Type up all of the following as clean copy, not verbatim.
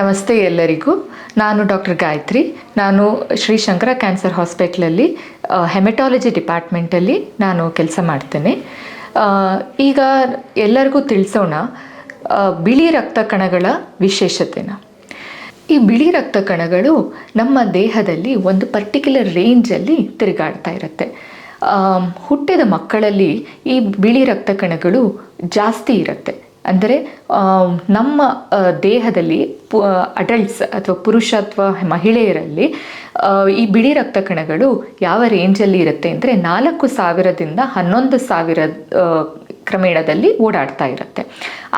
ನಮಸ್ತೆ ಎಲ್ಲರಿಗೂ. ನಾನು ಡಾಕ್ಟರ್ ಗಾಯತ್ರಿ. ನಾನು ಶ್ರೀ ಶಂಕರ ಕ್ಯಾನ್ಸರ್ ಹಾಸ್ಪಿಟ್ಲಲ್ಲಿ ಹೆಮಟಾಲಜಿ ಡಿಪಾರ್ಟ್ಮೆಂಟಲ್ಲಿ ನಾನು ಕೆಲಸ ಮಾಡ್ತೇನೆ. ಈಗ ಎಲ್ಲರಿಗೂ ತಿಳಿಸೋಣ ಬಿಳಿ ರಕ್ತ ಕಣಗಳ ವಿಶೇಷತೆನ. ಈ ಬಿಳಿ ರಕ್ತ ಕಣಗಳು ನಮ್ಮ ದೇಹದಲ್ಲಿ ಒಂದು ಪರ್ಟಿಕ್ಯುಲರ್ ರೇಂಜಲ್ಲಿ ತಿರುಗಾಡ್ತಾ ಇರುತ್ತೆ. ಹುಟ್ಟಿದ ಮಕ್ಕಳಲ್ಲಿ ಈ ಬಿಳಿ ರಕ್ತ ಕಣಗಳು ಜಾಸ್ತಿ ಇರುತ್ತೆ. ಅಂದರೆ ನಮ್ಮ ದೇಹದಲ್ಲಿ ಅಡಲ್ಟ್ಸ್ ಅಥವಾ ಪುರುಷ ಅಥವಾ ಮಹಿಳೆಯರಲ್ಲಿ ಈ ಬಿಳಿ ರಕ್ತ ಕಣಗಳು ಯಾವ ರೇಂಜಲ್ಲಿ ಇರುತ್ತೆ ಅಂದರೆ 4,000ದಿಂದ 11,000 ಕ್ರಮೇಣದಲ್ಲಿ ಓಡಾಡ್ತಾ ಇರುತ್ತೆ.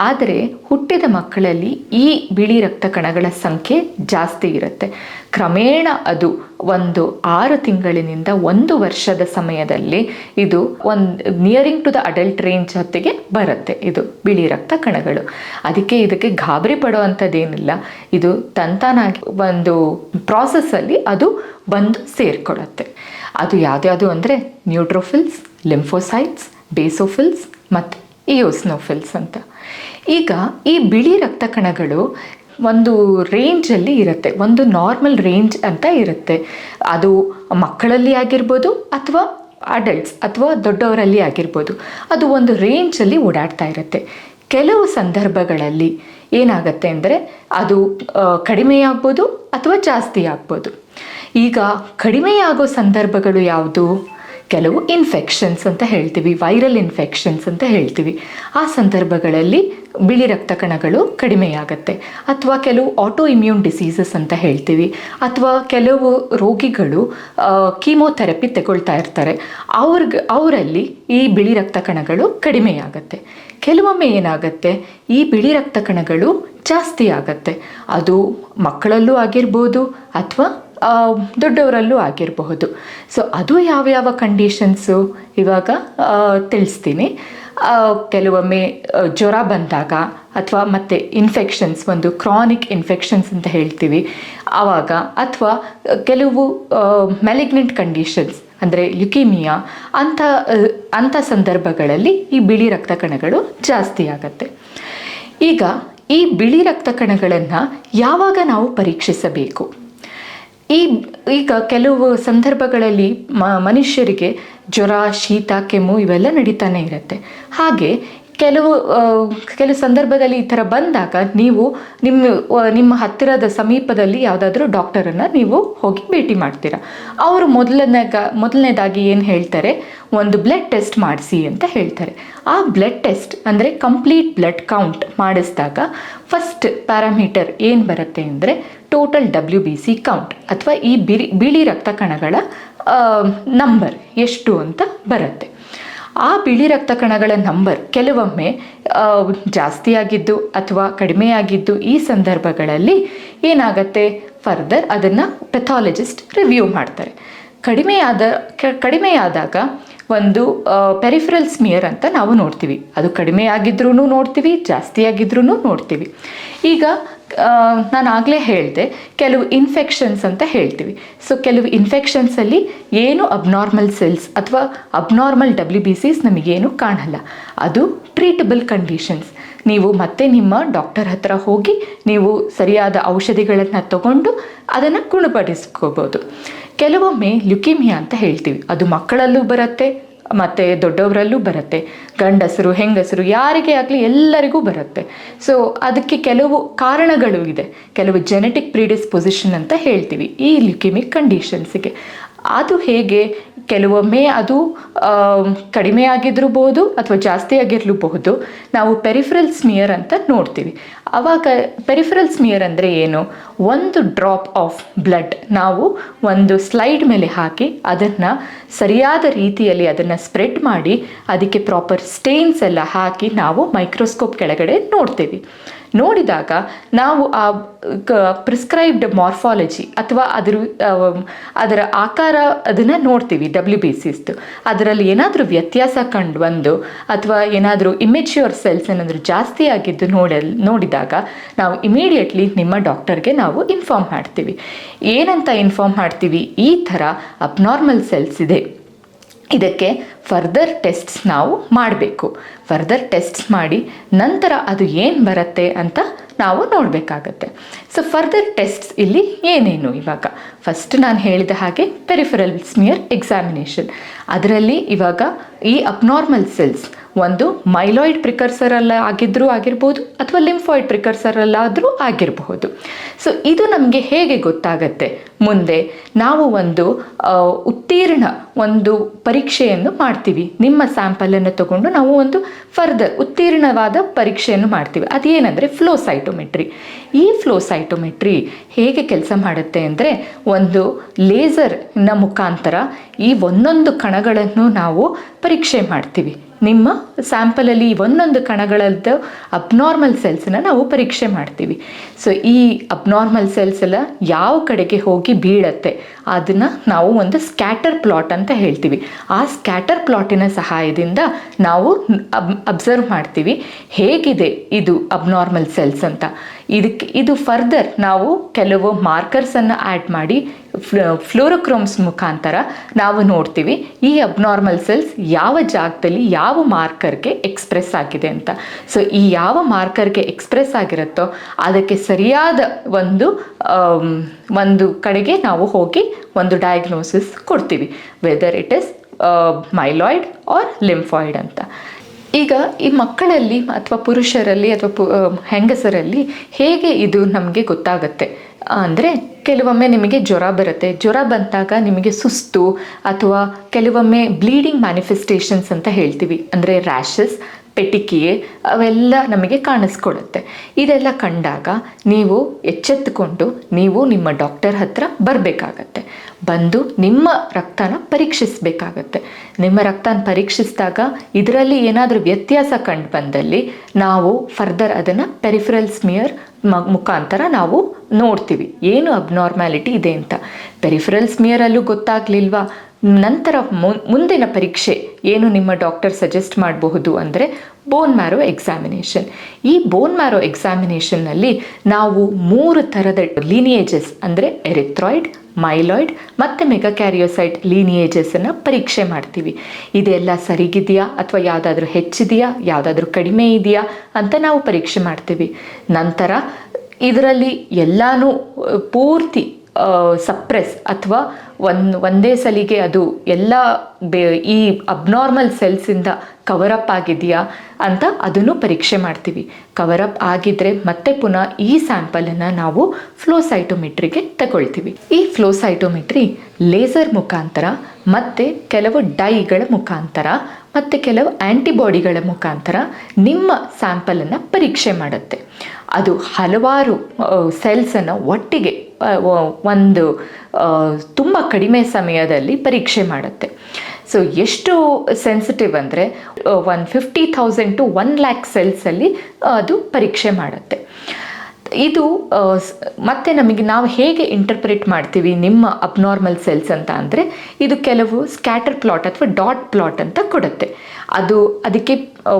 ಆದರೆ ಹುಟ್ಟಿದ ಮಕ್ಕಳಲ್ಲಿ ಈ ಬಿಳಿ ರಕ್ತ ಕಣಗಳ ಸಂಖ್ಯೆ ಜಾಸ್ತಿ ಇರುತ್ತೆ. ಕ್ರಮೇಣ ಅದು 6 ತಿಂಗಳಿನಿಂದ 1 ವರ್ಷದ ಸಮಯದಲ್ಲಿ ಇದು nearing to the adult range ಹೊತ್ತಿಗೆ ಬರುತ್ತೆ ಇದು ಬಿಳಿ ರಕ್ತ ಕಣಗಳು. ಇದಕ್ಕೆ ಗಾಬರಿ ಪಡುವಂಥದ್ದೇನಿಲ್ಲ. ಇದು ತಂತಾನಾಗಿ ಒಂದು ಪ್ರಾಸೆಸ್ಸಲ್ಲಿ ಅದು ಬಂದು ಸೇರಿಕೊಳ್ಳುತ್ತೆ. ಅದು ಯಾವ್ದ್ಯಾವುದು ಅಂದರೆ ನ್ಯೂಟ್ರೋಫಿಲ್ಸ್, ಲಿಂಫೋಸೈಟ್ಸ್, ಬೇಸೋಫಿಲ್ಸ್ ಮತ್ತು ಇಯೋಸ್ನೋಫಿಲ್ಸ್ ಅಂತ. ಈಗ ಈ ಬಿಳಿ ರಕ್ತ ಕಣಗಳು ಒಂದು ರೇಂಜಲ್ಲಿ ಇರುತ್ತೆ, ಒಂದು ನಾರ್ಮಲ್ ರೇಂಜ್ ಅಂತ ಇರುತ್ತೆ. ಅದು ಮಕ್ಕಳಲ್ಲಿ ಆಗಿರ್ಬೋದು ಅಥವಾ ಅಡಲ್ಟ್ಸ್ ಅಥವಾ ದೊಡ್ಡವರಲ್ಲಿ ಆಗಿರ್ಬೋದು. ಅದು ಒಂದು ರೇಂಜಲ್ಲಿ ಓಡಾಡ್ತಾ ಇರುತ್ತೆ. ಕೆಲವು ಸಂದರ್ಭಗಳಲ್ಲಿ ಏನಾಗುತ್ತೆ ಅಂದರೆ ಅದು ಕಡಿಮೆಯಾಗ್ಬೋದು ಅಥವಾ ಜಾಸ್ತಿ ಆಗ್ಬೋದು. ಈಗ ಕಡಿಮೆಯಾಗೋ ಸಂದರ್ಭಗಳು ಯಾವುದು? ಕೆಲವು ಇನ್ಫೆಕ್ಷನ್ಸ್ ಅಂತ ಹೇಳ್ತೀವಿ, ವೈರಲ್ ಇನ್ಫೆಕ್ಷನ್ಸ್ ಅಂತ ಹೇಳ್ತೀವಿ. ಆ ಸಂದರ್ಭಗಳಲ್ಲಿ ಬಿಳಿ ರಕ್ತ ಕಣಗಳು ಕಡಿಮೆಯಾಗತ್ತೆ. ಅಥವಾ ಕೆಲವು ಆಟೋ ಇಮ್ಯೂನ್ ಡಿಸೀಸಸ್ ಅಂತ ಹೇಳ್ತೀವಿ. ಅಥವಾ ಕೆಲವು ರೋಗಿಗಳು ಕೀಮೋಥೆರಪಿ ತಗೊಳ್ತಾ ಇರ್ತಾರೆ. ಅವರಲ್ಲಿ ಈ ಬಿಳಿ ರಕ್ತ ಕಣಗಳು ಕಡಿಮೆಯಾಗತ್ತೆ. ಕೆಲವೊಮ್ಮೆ ಏನಾಗುತ್ತೆ, ಈ ಬಿಳಿ ರಕ್ತ ಕಣಗಳು ಜಾಸ್ತಿ ಆಗತ್ತೆ. ಅದು ಮಕ್ಕಳಲ್ಲೂ ಆಗಿರ್ಬೋದು ಅಥವಾ ದೊಡ್ಡವರಲ್ಲೂ ಆಗಿರಬಹುದು. ಸೊ ಅದು ಯಾವ್ಯಾವ ಕಂಡೀಷನ್ಸು ಇವಾಗ ತಿಳಿಸ್ತೀನಿ. ಕೆಲವೊಮ್ಮೆ ಜ್ವರ ಬಂದಾಗ ಅಥವಾ ಮತ್ತು ಇನ್ಫೆಕ್ಷನ್ಸ್, ಒಂದು ಕ್ರಾನಿಕ್ ಇನ್ಫೆಕ್ಷನ್ಸ್ ಅಂತ ಹೇಳ್ತೀವಿ ಆವಾಗ, ಅಥವಾ ಕೆಲವು ಮ್ಯಾಲಿಗ್ನೆಂಟ್ ಕಂಡೀಷನ್ಸ್ ಅಂದರೆ ಲ್ಯುಕೀಮಿಯಾ ಅಂಥ ಸಂದರ್ಭಗಳಲ್ಲಿ ಈ ಬಿಳಿ ರಕ್ತ ಕಣಗಳು ಜಾಸ್ತಿ ಆಗತ್ತೆ. ಈಗ ಈ ಬಿಳಿ ರಕ್ತ ಕಣಗಳನ್ನು ಯಾವಾಗ ನಾವು ಪರೀಕ್ಷಿಸಬೇಕು? ಈಗ ಕೆಲವು ಸಂದರ್ಭಗಳಲ್ಲಿ ಮನುಷ್ಯರಿಗೆ ಜ್ವರ, ಶೀತ, ಕೆಮ್ಮು ಇವೆಲ್ಲ ನಡೀತಾನೆ ಇರುತ್ತೆ. ಹಾಗೆ ಕೆಲವು ಸಂದರ್ಭದಲ್ಲಿ ಈ ಥರ ಬಂದಾಗ ನೀವು ನಿಮ್ಮ ಹತ್ತಿರದ ಸಮೀಪದಲ್ಲಿ ಯಾವುದಾದ್ರೂ ಡಾಕ್ಟರನ್ನು ನೀವು ಹೋಗಿ ಭೇಟಿ ಮಾಡ್ತೀರಾ. ಅವರು ಮೊದಲನೇದಾಗಿ ಏನು ಹೇಳ್ತಾರೆ, ಒಂದು ಬ್ಲಡ್ ಟೆಸ್ಟ್ ಮಾಡಿಸಿ ಅಂತ ಹೇಳ್ತಾರೆ. ಆ ಬ್ಲಡ್ ಟೆಸ್ಟ್ ಅಂದರೆ ಕಂಪ್ಲೀಟ್ ಬ್ಲಡ್ ಕೌಂಟ್ ಮಾಡಿಸಿದಾಗ ಫಸ್ಟ್ ಪ್ಯಾರಾಮೀಟರ್ ಏನು ಬರುತ್ತೆ ಅಂದರೆ ಟೋಟಲ್ WBC ಕೌಂಟ್ ಅಥವಾ ಈ ಬಿಳಿ ರಕ್ತ ಕಣಗಳ ನಂಬರ್ ಎಷ್ಟು ಅಂತ ಬರುತ್ತೆ. ಆ ಬಿಳಿ ರಕ್ತ ಕಣಗಳ ನಂಬರ್ ಕೆಲವೊಮ್ಮೆ ಜಾಸ್ತಿಯಾಗಿದ್ದು ಅಥವಾ ಕಡಿಮೆಯಾಗಿದ್ದು ಈ ಸಂದರ್ಭಗಳಲ್ಲಿ ಏನಾಗುತ್ತೆ, ಫರ್ದರ್ ಅದನ್ನು ಪೆಥಾಲಜಿಸ್ಟ್ ರಿವ್ಯೂ ಮಾಡ್ತಾರೆ. ಕಡಿಮೆಯಾದಾಗ ಒಂದು ಪೆರಿಫರಲ್ ಸ್ಮಿಯರ್ ಅಂತ ನಾವು ನೋಡ್ತೀವಿ. ಅದು ಕಡಿಮೆಯಾಗಿದ್ರೂ ನೋಡ್ತೀವಿ, ಜಾಸ್ತಿಯಾಗಿದ್ರೂ ನೋಡ್ತೀವಿ. ಈಗ ನಾನು ಆಗಲೇ ಹೇಳಿದೆ, ಕೆಲವು ಇನ್ಫೆಕ್ಷನ್ಸ್ ಅಂತ ಹೇಳ್ತೀವಿ. ಸೊ ಕೆಲವು ಇನ್ಫೆಕ್ಷನ್ಸಲ್ಲಿ ಏನು ಅಬ್ನಾರ್ಮಲ್ ಸೆಲ್ಸ್ ಅಥವಾ ಅಬ್ನಾರ್ಮಲ್ WBCs ನಮಗೇನು ಕಾಣಲ್ಲ. ಅದು ಟ್ರೀಟಬಲ್ ಕಂಡೀಷನ್ಸ್. ನೀವು ಮತ್ತೆ ನಿಮ್ಮ ಡಾಕ್ಟರ್ ಹತ್ರ ಹೋಗಿ ನೀವು ಸರಿಯಾದ ಔಷಧಿಗಳನ್ನು ತಗೊಂಡು ಅದನ್ನು ಗುಣಪಡಿಸ್ಕೋಬೋದು. ಕೆಲವೊಮ್ಮೆ ಲ್ಯುಕೀಮಿಯಾ ಅಂತ ಹೇಳ್ತೀವಿ. ಅದು ಮಕ್ಕಳಲ್ಲೂ ಬರುತ್ತೆ ಮತ್ತು ದೊಡ್ಡವರಲ್ಲೂ ಬರುತ್ತೆ. ಗಂಡಸರು, ಹೆಂಗಸರು, ಯಾರಿಗೇ ಆಗಲಿ ಎಲ್ಲರಿಗೂ ಬರುತ್ತೆ. ಸೊ ಅದಕ್ಕೆ ಕೆಲವು ಕಾರಣಗಳು ಇದೆ. ಕೆಲವು ಜೆನೆಟಿಕ್ ಪ್ರಿಡಿಸ್ಪೊಸಿಷನ್ ಅಂತ ಹೇಳ್ತೀವಿ ಈ ಲ್ಯುಕೀಮಿಕ್ ಕಂಡೀಷನ್ಸಿಗೆ. ಅದು ಹೇಗೆ, ಕೆಲವೊಮ್ಮೆ ಅದು ಕಡಿಮೆ ಆಗಿರಬಹುದು ಅಥವಾ ಜಾಸ್ತಿ ಆಗಿರಲೂಬಹುದು. ನಾವು ಪೆರಿಫರಲ್ ಸ್ಮಿಯರ್ ಅಂತ ನೋಡ್ತೀವಿ. ಆವಾಗ ಪೆರಿಫರಲ್ ಸ್ಮಿಯರ್ ಅಂದರೆ ಏನು? ಒಂದು ಡ್ರಾಪ್ ಆಫ್ ಬ್ಲಡ್ ನಾವು ಒಂದು ಸ್ಲೈಡ್ ಮೇಲೆ ಹಾಕಿ ಅದನ್ನು ಸರಿಯಾದ ರೀತಿಯಲ್ಲಿ ಅದನ್ನು ಸ್ಪ್ರೆಡ್ ಮಾಡಿ ಅದಕ್ಕೆ ಪ್ರಾಪರ್ ಸ್ಟೇನ್ಸ್ ಎಲ್ಲ ಹಾಕಿ ನಾವು ಮೈಕ್ರೋಸ್ಕೋಪ್ ಕೆಳಗಡೆ ನೋಡ್ತೀವಿ. ನೋಡಿದಾಗ ನಾವು ಆ ಪ್ರಿಸ್ಕ್ರೈಬ್ಡ್ ಮಾರ್ಫಾಲಜಿ ಅಥವಾ ಅದರ ಆಕಾರ ಅದನ್ನು ನೋಡ್ತೀವಿ. WBCಸ್ದು ಅದರಲ್ಲಿ ಏನಾದರೂ ವ್ಯತ್ಯಾಸ ಕಂಡು ಬಂದು ಅಥವಾ ಏನಾದರೂ ಇಮ್ಮೆಚ್ಯೂರ್ ಸೆಲ್ಸ್ ಏನಾದರೂ ಜಾಸ್ತಿ ಆಗಿದ್ದು ನೋಡಿದಾಗ ನಾವು ಇಮಿಡಿಯೇಟ್ಲಿ ನಿಮ್ಮ ಡಾಕ್ಟರ್ಗೆ ನಾವು ಇನ್ಫಾರ್ಮ್ ಮಾಡ್ತೀವಿ. ಏನಂತ ಇನ್ಫಾರ್ಮ್ ಮಾಡ್ತೀವಿ, ಈ ಥರ ಅಬ್ನಾರ್ಮಲ್ ಸೆಲ್ಸ್ ಇದೆ, ಇದಕ್ಕೆ ಫರ್ದರ್ ಟೆಸ್ಟ್ಸ್ ನಾವು ಮಾಡಬೇಕು. ಫರ್ದರ್ ಟೆಸ್ಟ್ಸ್ ಮಾಡಿ ನಂತರ ಅದು ಏನು ಬರುತ್ತೆ ಅಂತ ನಾವು ನೋಡಬೇಕಾಗತ್ತೆ. ಸೊ ಫರ್ದರ್ ಟೆಸ್ಟ್ಸ್ ಇಲ್ಲಿ ಏನೇನು, ಇವಾಗ ಫಸ್ಟ್ ನಾನು ಹೇಳಿದ ಹಾಗೆ ಪೆರಿಫೆರಲ್ ಸ್ಮಿಯರ್ ಎಕ್ಸಾಮಿನೇಷನ್. ಅದರಲ್ಲಿ ಇವಾಗ ಈ ಅಬ್ನಾರ್ಮಲ್ ಸೆಲ್ಸ್ ಒಂದು ಮೈಲಾಯ್ಡ್ ಪ್ರಿಕರ್ಸರಲ್ಲ ಆಗಿರ್ಬೋದು ಅಥವಾ ಲಿಂಫಾಯ್ಡ್ ಪ್ರಿಕರ್ಸರಲ್ಲಾದರೂ ಆಗಿರಬಹುದು. ಸೊ ಇದು ನಮಗೆ ಹೇಗೆ ಗೊತ್ತಾಗತ್ತೆ? ಮುಂದೆ ನಾವು ಒಂದು ಉತ್ತೀರ್ಣ ಒಂದು ಪರೀಕ್ಷೆಯನ್ನು ಮಾಡ್ತೀವಿ. ನಿಮ್ಮ ಸ್ಯಾಂಪಲನ್ನು ತಗೊಂಡು ನಾವು ಒಂದು ಫರ್ದರ್ ಉತ್ತೀರ್ಣವಾದ ಪರೀಕ್ಷೆಯನ್ನು ಮಾಡ್ತೀವಿ. ಅದೇನೆಂದರೆ ಫ್ಲೋಸೈಟೋಮೆಟ್ರಿ. ಈ ಫ್ಲೋಸೈಟೋಮೆಟ್ರಿ ಹೇಗೆ ಕೆಲಸ ಮಾಡುತ್ತೆ ಅಂದರೆ, ಒಂದು ಲೇಸರ್ನ ಮುಖಾಂತರ ಈ ಒಂದೊಂದು ಕಣಗಳನ್ನು ನಾವು ಪರೀಕ್ಷೆ ಮಾಡ್ತೀವಿ. ನಿಮ್ಮ ಸ್ಯಾಂಪಲಲ್ಲಿ ಒಂದೊಂದು ಕಣಗಳದ್ದು ಅಬ್ನಾರ್ಮಲ್ ಸೆಲ್ಸನ್ನ ನಾವು ಪರೀಕ್ಷೆ ಮಾಡ್ತೀವಿ. ಸೊ ಈ ಅಬ್ನಾರ್ಮಲ್ ಸೆಲ್ಸ್ ಎಲ್ಲ ಯಾವ ಕಡೆಗೆ ಹೋಗಿ ಬೀಳತ್ತೆ ಅದನ್ನು ನಾವು ಒಂದು ಸ್ಕ್ಯಾಟರ್ ಪ್ಲಾಟ್ ಅಂತ ಹೇಳ್ತೀವಿ. ಆ ಸ್ಕ್ಯಾಟರ್ ಪ್ಲಾಟಿನ ಸಹಾಯದಿಂದ ನಾವು ಅಬ್ಸರ್ವ್ ಮಾಡ್ತೀವಿ ಹೇಗಿದೆ ಇದು ಅಬ್ನಾರ್ಮಲ್ ಸೆಲ್ಸ್ ಅಂತ. ಇದು ಫರ್ದರ್ ನಾವು ಕೆಲವು ಮಾರ್ಕರ್ಸನ್ನು ಆ್ಯಡ್ ಮಾಡಿ ಫ್ಲೋರೋಕ್ರೋಮ್ಸ್ ಮುಖಾಂತರ ನಾವು ನೋಡ್ತೀವಿ ಈ ಅಬ್ನಾರ್ಮಲ್ ಸೆಲ್ಸ್ ಯಾವ ಜಾಗದಲ್ಲಿ ಯಾವ ಮಾರ್ಕರ್ಗೆ ಎಕ್ಸ್ಪ್ರೆಸ್ ಆಗಿದೆ ಅಂತ. ಸೊ ಈ ಯಾವ ಮಾರ್ಕರ್ಗೆ ಎಕ್ಸ್ಪ್ರೆಸ್ ಆಗಿರುತ್ತೋ ಅದಕ್ಕೆ ಸರಿಯಾದ ಒಂದು ಕಡೆಗೆ ನಾವು ಹೋಗಿ ಒಂದು ಡಯಾಗ್ನೋಸಿಸ್ ಕೊಡ್ತೀವಿ, whether it is myeloid or lymphoid ಅಂತ. ಈಗ ಈ ಮಕ್ಕಳಲ್ಲಿ ಅಥವಾ ಪುರುಷರಲ್ಲಿ ಅಥವಾ ಹೆಂಗಸರಲ್ಲಿ ಹೇಗೆ ಇದು ನಮಗೆ ಗೊತ್ತಾಗುತ್ತೆ ಅಂದರೆ, ಕೆಲವೊಮ್ಮೆ ನಿಮಗೆ ಜ್ವರ ಬರುತ್ತೆ. ಜ್ವರ ಬಂದಾಗ ನಿಮಗೆ ಸುಸ್ತು ಅಥವಾ ಕೆಲವೊಮ್ಮೆ ಬ್ಲೀಡಿಂಗ್ ಮ್ಯಾನಿಫೆಸ್ಟೇಷನ್ಸ್ ಅಂತ ಹೇಳ್ತೀವಿ, ಅಂದರೆ ರ್ಯಾಷಸ್, ಪೆಟಿಕಿಯೆ ಅವೆಲ್ಲ ನಮಗೆ ಕಾಣಿಸ್ಕೊಳ್ಳುತ್ತೆ. ಇದೆಲ್ಲ ಕಂಡಾಗ ನೀವು ಎಚ್ಚೆತ್ತುಕೊಂಡು ನೀವು ನಿಮ್ಮ ಡಾಕ್ಟರ್ ಹತ್ರ ಬರಬೇಕಾಗತ್ತೆ. ಬಂದು ನಿಮ್ಮ ರಕ್ತನ ಪರೀಕ್ಷಿಸಬೇಕಾಗತ್ತೆ. ನಿಮ್ಮ ರಕ್ತನ ಪರೀಕ್ಷಿಸಿದಾಗ ಇದರಲ್ಲಿ ಏನಾದರೂ ವ್ಯತ್ಯಾಸ ಕಂಡು ಬಂದಲ್ಲಿ ನಾವು ಫರ್ದರ್ ಅದನ್ನು ಪೆರಿಫೆರಲ್ ಸ್ಮಿಯರ್ ಮುಖಾಂತರ ನಾವು ನೋಡ್ತೀವಿ ಏನು ಅಬ್ನಾರ್ಮ್ಯಾಲಿಟಿ ಇದೆ ಅಂತ. ಪೆರಿಫೆರಲ್ ಸ್ಮಿಯರಲ್ಲೂ ಗೊತ್ತಾಗಲಿಲ್ವಾ, ನಂತರ ಮುಂದಿನ ಪರೀಕ್ಷೆ ಏನು ನಿಮ್ಮ ಡಾಕ್ಟರ್ ಸಜೆಸ್ಟ್ ಮಾಡಬಹುದು ಅಂದರೆ ಬೋನ್ ಮ್ಯಾರೋ ಎಕ್ಸಾಮಿನೇಷನ್. ಈ ಬೋನ್ ಮ್ಯಾರೋ ಎಕ್ಸಾಮಿನೇಷನ್ನಲ್ಲಿ ನಾವು 3 ಥರದ ಲೀನಿಯೇಜಸ್ ಅಂದರೆ ಎರಿಥ್ರಾಯ್ಡ್, ಮೈಲಾಯ್ಡ್ ಮತ್ತು ಮೆಗಾಕ್ಯಾರಿಯೋಸೈಟ್ ಲೀನಿಯೇಜಸನ್ನು ಪರೀಕ್ಷೆ ಮಾಡ್ತೀವಿ. ಇದೆಲ್ಲ ಸರಿಗಿದೆಯಾ ಅಥವಾ ಯಾವುದಾದ್ರೂ ಹೆಚ್ಚಿದೆಯಾ, ಯಾವುದಾದ್ರೂ ಕಡಿಮೆ ಇದೆಯಾ ಅಂತ ನಾವು ಪರೀಕ್ಷೆ ಮಾಡ್ತೀವಿ. ನಂತರ ಇದರಲ್ಲಿ ಎಲ್ಲನೂ ಪೂರ್ತಿ ಸಪ್ರೆಸ್ ಅಥವಾ ಒಂದೇ ಸಲಿಗೆ ಅದು ಎಲ್ಲ ಈ ಅಬ್ನಾರ್ಮಲ್ ಸೆಲ್ಸಿಂದ ಕವರಪ್ ಆಗಿದೆಯಾ ಅಂತ ಅದನ್ನು ಪರೀಕ್ಷೆ ಮಾಡ್ತೀವಿ. ಕವರಪ್ ಆಗಿದ್ರೆ ಮತ್ತೆ ಪುನಃ ಈ ಸ್ಯಾಂಪಲನ್ನು ನಾವು ಫ್ಲೋಸೈಟೋಮೆಟ್ರಿಗೆ ತಗೊಳ್ತೀವಿ. ಈ ಫ್ಲೋಸೈಟೋಮೆಟ್ರಿ ಲೇಸರ್ ಮುಖಾಂತರ ಮತ್ತು ಕೆಲವು ಡೈಗಳ ಮುಖಾಂತರ ಮತ್ತು ಕೆಲವು ಆ್ಯಂಟಿಬಾಡಿಗಳ ಮುಖಾಂತರ ನಿಮ್ಮ ಸ್ಯಾಂಪಲನ್ನು ಪರೀಕ್ಷೆ ಮಾಡುತ್ತೆ. ಅದು ಹಲವಾರು ಸೆಲ್ಸನ್ನು ಒಟ್ಟಿಗೆ ಒಂದು ತುಂಬ ಕಡಿಮೆ ಸಮಯದಲ್ಲಿ ಪರೀಕ್ಷೆ ಮಾಡುತ್ತೆ. ಸೊ ಎಷ್ಟು ಸೆನ್ಸಿಟಿವ್ ಅಂದರೆ 150,000 to 1,00,000 ಸೆಲ್ಸಲ್ಲಿ ಅದು ಪರೀಕ್ಷೆ ಮಾಡುತ್ತೆ. ಇದು ಮತ್ತೆ ನಾವು ಹೇಗೆ ಇಂಟರ್ಪ್ರಿಟ್ ಮಾಡ್ತೀವಿ ನಿಮ್ಮ ಅಬ್ನಾರ್ಮಲ್ ಸೆಲ್ಸ್ ಅಂತ ಅಂದರೆ, ಇದು ಕೆಲವು ಸ್ಕ್ಯಾಟರ್ ಪ್ಲಾಟ್ ಅಥವಾ ಡಾಟ್ ಪ್ಲಾಟ್ ಅಂತ ಕೊಡುತ್ತೆ. ಅದಕ್ಕೆ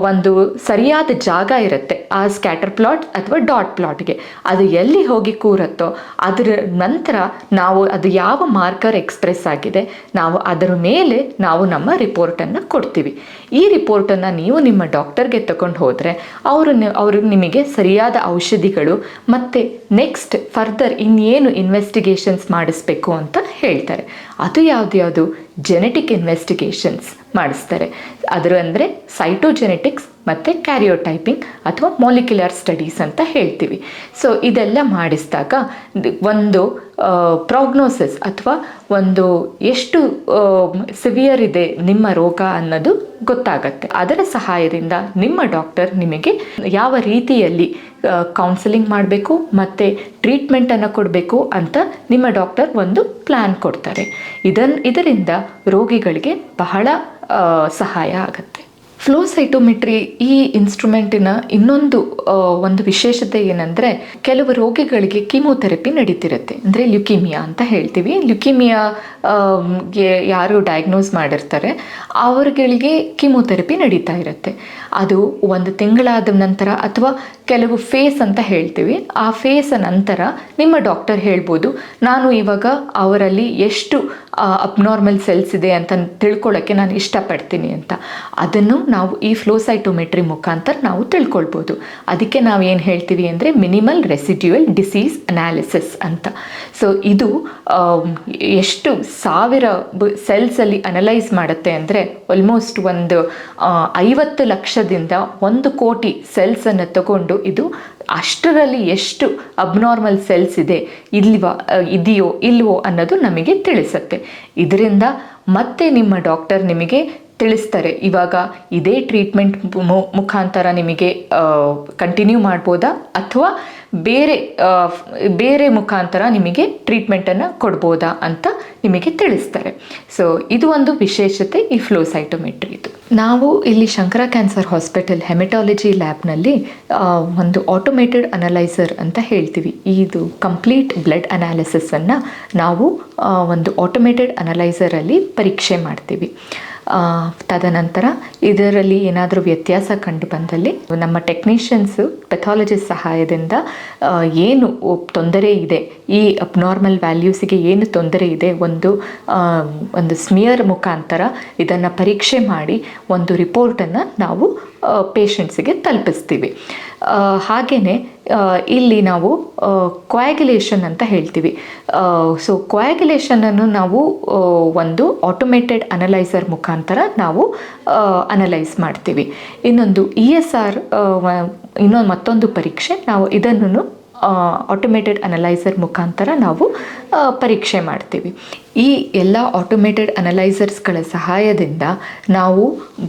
ಒಂದು ಸರಿಯಾದ ಜಾಗ ಇರುತ್ತೆ ಆ ಸ್ಕ್ಯಾಟರ್ ಪ್ಲಾಟ್ ಅಥವಾ ಡಾಟ್ ಪ್ಲಾಟ್ಗೆ. ಅದು ಎಲ್ಲಿ ಹೋಗಿ ಕೂರುತ್ತೋ ಅದರ ನಂತರ ನಾವು ಅದು ಯಾವ ಮಾರ್ಕರ್ ಎಕ್ಸ್ಪ್ರೆಸ್ ಆಗಿದೆ ನಾವು ಅದರ ಮೇಲೆ ನಾವು ನಮ್ಮ ರಿಪೋರ್ಟನ್ನು ಕೊಡ್ತೀವಿ. ಈ ರಿಪೋರ್ಟನ್ನು ನೀವು ನಿಮ್ಮ ಡಾಕ್ಟರ್ಗೆ ತಗೊಂಡು ಹೋದರೆ ಅವರು ನಿಮಗೆ ಸರಿಯಾದ ಔಷಧಿಗಳು ಮತ್ತು ನೆಕ್ಸ್ಟ್ ಫರ್ದರ್ ಇನ್ನೇನು ಇನ್ವೆಸ್ಟಿಗೇಷನ್ಸ್ ಮಾಡಿಸ್ಬೇಕು ಅಂತ ಹೇಳ್ತಾರೆ. ಅದು ಯಾವುದು ಜೆನೆಟಿಕ್ ಇನ್ವೆಸ್ಟಿಗೇಷನ್ಸ್ ಮಾಡಿಸ್ತಾರೆ. ಅದರ ಅಂದರೆ ಸೈಟೋಜೆನೆಟಿಕ್ಸ್ ಮತ್ತು ಕ್ಯಾರಿಯೋಟೈಪಿಂಗ್ ಅಥವಾ ಮಾಲಿಕ್ಯುಲರ್ ಸ್ಟಡೀಸ್ ಅಂತ ಹೇಳ್ತೀವಿ. ಸೊ ಇದೆಲ್ಲ ಮಾಡಿಸಿದಾಗ ಒಂದು ಪ್ರಾಗ್ನೋಸಿಸ್ ಅಥವಾ ಒಂದು ಎಷ್ಟು ಸಿವಿಯರ್ ಇದೆ ನಿಮ್ಮ ರೋಗ ಅನ್ನೋದು ಗೊತ್ತಾಗತ್ತೆ. ಅದರ ಸಹಾಯದಿಂದ ನಿಮ್ಮ ಡಾಕ್ಟರ್ ನಿಮಗೆ ಯಾವ ರೀತಿಯಲ್ಲಿ ಕೌನ್ಸಿಲಿಂಗ್ ಮಾಡಬೇಕು ಮತ್ತು ಟ್ರೀಟ್ಮೆಂಟನ್ನು ಕೊಡಬೇಕು ಅಂತ ನಿಮ್ಮ ಡಾಕ್ಟರ್ ಒಂದು ಪ್ಲ್ಯಾನ್ ಕೊಡ್ತಾರೆ. ಇದರಿಂದ ರೋಗಿಗಳಿಗೆ ಬಹಳ ಸಹಾಯ ಆಗುತ್ತೆ. ಫ್ಲೋಸೈಟೋಮೆಟ್ರಿ ಈ ಇನ್ಸ್ಟ್ರೂಮೆಂಟಿನ ಒಂದು ವಿಶೇಷತೆ ಏನಂದರೆ, ಕೆಲವು ರೋಗಿಗಳಿಗೆ ಕೀಮೋಥೆರಪಿ ನಡೀತಿರುತ್ತೆ, ಅಂದರೆ ಲ್ಯುಕೀಮಿಯಾ ಅಂತ ಹೇಳ್ತೀವಿ. ಲ್ಯುಕೀಮಿಯಾಗೆ ಯಾರು ಡಯಾಗ್ನೋಸ್ ಮಾಡಿರ್ತಾರೆ ಅವ್ರಗಳಿಗೆ ಕೀಮೋಥೆರಪಿ ನಡೀತಾ ಇರುತ್ತೆ. ಅದು 1 ತಿಂಗಳಾದ ನಂತರ ಅಥವಾ ಕೆಲವು ಫೇಸ್ ಅಂತ ಹೇಳ್ತೀವಿ. ಆ ಫೇಸ್ ನಂತರ ನಿಮ್ಮ ಡಾಕ್ಟರ್ ಹೇಳ್ಬೋದು, ನಾನು ಇವಾಗ ಅವರಲ್ಲಿ ಎಷ್ಟು ಅಬ್ನಾರ್ಮಲ್ ಸೆಲ್ಸ್ ಇದೆ ಅಂತ ತಿಳ್ಕೊಳ್ಳೋಕ್ಕೆ ನಾನು ಇಷ್ಟಪಡ್ತೀನಿ ಅಂತ. ಅದನ್ನು ನಾವು ಈ ಫ್ಲೋ ಸೈಟೋಮೆಟ್ರಿ ಮುಖಾಂತರ ನಾವು ತಿಳ್ಕೊಳ್ಬೋದು. ಅದಕ್ಕೆ ನಾವು ಏನು ಹೇಳ್ತೀವಿ ಅಂದರೆ ಮಿನಿಮಲ್ ರೆಸಿಡ್ಯೂಯಲ್ ಡಿಸೀಸ್ ಅನಾಲಿಸಿಸ್ ಅಂತ. ಸೊ ಇದು ಎಷ್ಟು 1000 ಸೆಲ್ಸಲ್ಲಿ ಅನಲೈಸ್ ಮಾಡುತ್ತೆ ಅಂದರೆ ಆಲ್ಮೋಸ್ಟ್ ಒಂದು 50 ಲಕ್ಷದಿಂದ 1 ಕೋಟಿ ಸೆಲ್ಸನ್ನು ತಗೊಂಡು ಇದು ಅಷ್ಟರಲ್ಲಿ ಎಷ್ಟು ಅಬ್ನಾರ್ಮಲ್ ಸೆಲ್ಸ್ ಇದೆಯೋ ಇಲ್ವೋ ಅನ್ನೋದು ನಮಗೆ ತಿಳಿಸುತ್ತೆ. ಇದರಿಂದ ಮತ್ತೆ ನಿಮ್ಮ ಡಾಕ್ಟರ್ ನಿಮಗೆ ತಿಳಿಸ್ತಾರೆ, ಇವಾಗ ಇದೇ ಟ್ರೀಟ್ಮೆಂಟ್ ಮುಖಾಂತರ ನಿಮಗೆ ಕಂಟಿನ್ಯೂ ಮಾಡ್ಬೋದಾ ಅಥವಾ ಬೇರೆ ಮುಖಾಂತರ ನಿಮಗೆ ಟ್ರೀಟ್ಮೆಂಟನ್ನು ಕೊಡ್ಬೋದಾ ಅಂತ ನಿಮಗೆ ತಿಳಿಸ್ತಾರೆ. ಸೊ ಇದು ಒಂದು ವಿಶೇಷತೆ ಈ ಫ್ಲೋ ಸೈಟೋಮೆಟ್ರಿದು. ನಾವು ಇಲ್ಲಿ ಶಂಕರ ಕ್ಯಾನ್ಸರ್ ಹಾಸ್ಪಿಟಲ್ ಹೆಮೆಟಾಲಜಿ ಲ್ಯಾಬ್ನಲ್ಲಿ ಒಂದು ಆಟೋಮೇಟೆಡ್ ಅನಲೈಸರ್ ಅಂತ ಹೇಳ್ತೀವಿ. ಇದು ಕಂಪ್ಲೀಟ್ ಬ್ಲಡ್ ಅನಾಲಿಸಿಸನ್ನು ನಾವು ಒಂದು ಆಟೋಮೇಟೆಡ್ ಅನಲೈಸರಲ್ಲಿ ಪರೀಕ್ಷೆ ಮಾಡ್ತೀವಿ. ತದನಂತರ ಇದರಲ್ಲಿ ಏನಾದರೂ ವ್ಯತ್ಯಾಸ ಕಂಡು ಬಂದಲ್ಲಿ ನಮ್ಮ ಟೆಕ್ನಿಷಿಯನ್ಸು ಪೆಥಾಲಜಿಸ್ಟ್ ಸಹಾಯದಿಂದ ಏನು ತೊಂದರೆ ಇದೆ, ಈ ಅಬ್ನಾರ್ಮಲ್ ವ್ಯಾಲ್ಯೂಸಿಗೆ ಏನು ತೊಂದರೆ ಇದೆ, ಒಂದು ಸ್ಮಿಯರ್ ಮುಖಾಂತರ ಇದನ್ನು ಪರೀಕ್ಷೆ ಮಾಡಿ ಒಂದು ರಿಪೋರ್ಟನ್ನು ನಾವು ಪೇಷಂಟ್ಸಿಗೆ ತಲುಪಿಸ್ತೀವಿ. ಹಾಗೆಯೇ ಇಲ್ಲಿ ನಾವು ಕೋಯಾಗ್ಯುಲೇಷನ್ ಅಂತ ಹೇಳ್ತೀವಿ. ಸೊ ಕೋಯಾಗ್ಯುಲೇಷನನ್ನು ನಾವು ಒಂದು ಆಟೋಮೇಟೆಡ್ ಅನಲೈಸರ್ ಮುಖಾಂತರ ನಾವು ಅನಲೈಸ್ ಮಾಡ್ತೀವಿ. ಇನ್ನೊಂದು ESR ಮತ್ತೊಂದು ಪರೀಕ್ಷೆ, ನಾವು ಇದನ್ನು ಆಟೋಮೇಟೆಡ್ ಅನಲೈಸರ್ ಮುಖಾಂತರ ನಾವು ಪರೀಕ್ಷೆ ಮಾಡ್ತೀವಿ. ಈ ಎಲ್ಲ ಆಟೋಮೇಟೆಡ್ ಅನಲೈಸರ್ಸ್ಗಳ ಸಹಾಯದಿಂದ ನಾವು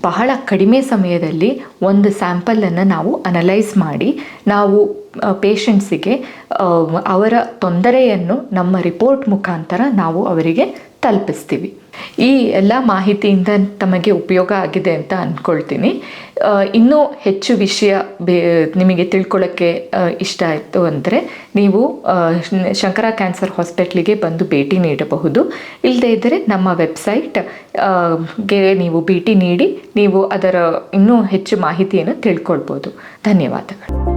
ಬಹಳ ಕಡಿಮೆ ಸಮಯದಲ್ಲಿ ಒಂದು ಸ್ಯಾಂಪಲನ್ನು ನಾವು ಅನಲೈಸ್ ಮಾಡಿ ನಾವು ಪೇಷಂಟ್ಸಿಗೆ ಅವರ ತೊಂದರೆಯನ್ನು ನಮ್ಮ ರಿಪೋರ್ಟ್ ಮುಖಾಂತರ ನಾವು ಅವರಿಗೆ ತಲುಪಿಸ್ತೀವಿ. ಈ ಎಲ್ಲ ಮಾಹಿತಿಯಿಂದ ತಮಗೆ ಉಪಯೋಗ ಆಗಿದೆ ಅಂತ ಅಂದ್ಕೊಳ್ತೀನಿ. ಇನ್ನೂ ಹೆಚ್ಚು ವಿಷಯ ನಿಮಗೆ ತಿಳ್ಕೊಳ್ಳೋಕ್ಕೆ ಇಷ್ಟ ಆಯಿತು ಅಂದರೆ ನೀವು ಶಂಕರ ಕ್ಯಾನ್ಸರ್ ಹಾಸ್ಪಿಟ್ಲಿಗೆ ಬಂದು ಭೇಟಿ ನೀಡಬಹುದು. ಇಲ್ಲದೇ ಇದ್ದರೆ ನಮ್ಮ ವೆಬ್ಸೈಟ್ಗೆ ನೀವು ಭೇಟಿ ನೀಡಿ ನೀವು ಅದರ ಇನ್ನೂ ಹೆಚ್ಚು ಮಾಹಿತಿಯನ್ನು ತಿಳ್ಕೊಳ್ಬೋದು. ಧನ್ಯವಾದಗಳು.